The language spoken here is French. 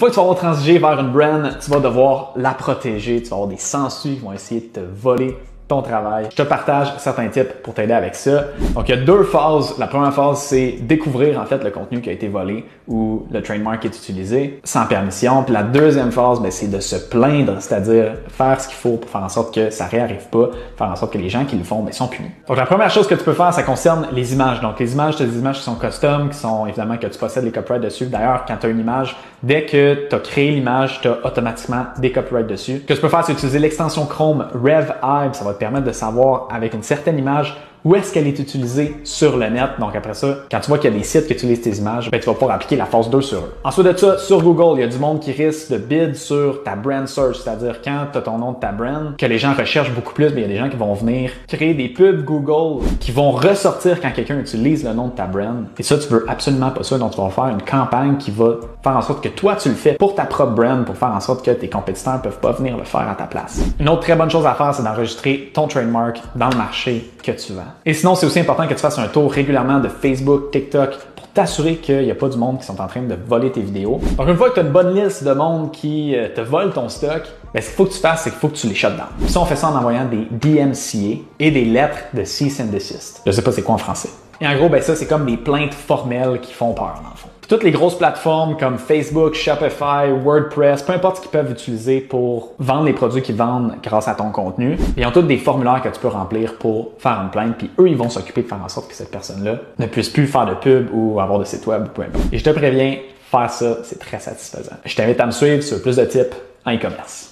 Une fois que tu vas avoir transigé vers une brand, tu vas devoir la protéger. Tu vas avoir des sangsues qui vont essayer de te voler ton travail. Je te partage certains tips pour t'aider avec ça. Donc, il y a deux phases. La première phase, c'est découvrir en fait le contenu qui a été volé ou le trademark qui est utilisé sans permission. Puis la deuxième phase, c'est de se plaindre, c'est-à-dire faire ce qu'il faut pour faire en sorte que ça réarrive pas, faire en sorte que les gens qui le font sont punis. Donc, la première chose que tu peux faire, ça concerne les images. Donc, les images, tu as des images qui sont custom, qui sont évidemment que tu possèdes les copyrights dessus. D'ailleurs, quand tu as une image, dès que tu as créé l'image, tu as automatiquement des copyrights dessus. Ce que tu peux faire, c'est utiliser l'extension Chrome RevHive. Ça va te permettre de savoir avec une certaine image où est-ce qu'elle est utilisée sur le net. Donc après ça, quand tu vois qu'il y a des sites qui utilisent tes images, tu vas pouvoir appliquer la phase 2 sur eux. Ensuite de ça, sur Google, il y a du monde qui risque de bid sur ta brand search, c'est-à-dire quand tu as ton nom de ta brand, que les gens recherchent beaucoup plus, mais il y a des gens qui vont venir créer des pubs Google qui vont ressortir quand quelqu'un utilise le nom de ta brand. Et ça, tu veux absolument pas ça. Donc tu vas faire une campagne qui va faire en sorte que toi, tu le fais pour ta propre brand, pour faire en sorte que tes compétiteurs ne peuvent pas venir le faire à ta place. Une autre très bonne chose à faire, c'est d'enregistrer ton trademark dans le marché que tu vends. Et sinon, c'est aussi important que tu fasses un tour régulièrement de Facebook, TikTok pour t'assurer qu'il n'y a pas du monde qui sont en train de voler tes vidéos. Donc, une fois que tu as une bonne liste de monde qui te vole ton stock, ce qu'il faut que tu fasses, c'est qu'il faut que tu les shut down. Puis ça, on fait ça en envoyant des DMCA et des lettres de cease and desist. Je sais pas c'est quoi en français. Et en gros, ça, c'est comme des plaintes formelles qui font peur, dans le fond. Toutes les grosses plateformes comme Facebook, Shopify, WordPress, peu importe ce qu'ils peuvent utiliser pour vendre les produits qu'ils vendent grâce à ton contenu, ils ont tous des formulaires que tu peux remplir pour faire une plainte, puis eux, ils vont s'occuper de faire en sorte que cette personne-là ne puisse plus faire de pub ou avoir de site web, peu importe. Et je te préviens, faire ça, c'est très satisfaisant. Je t'invite à me suivre sur plus de tips en e-commerce.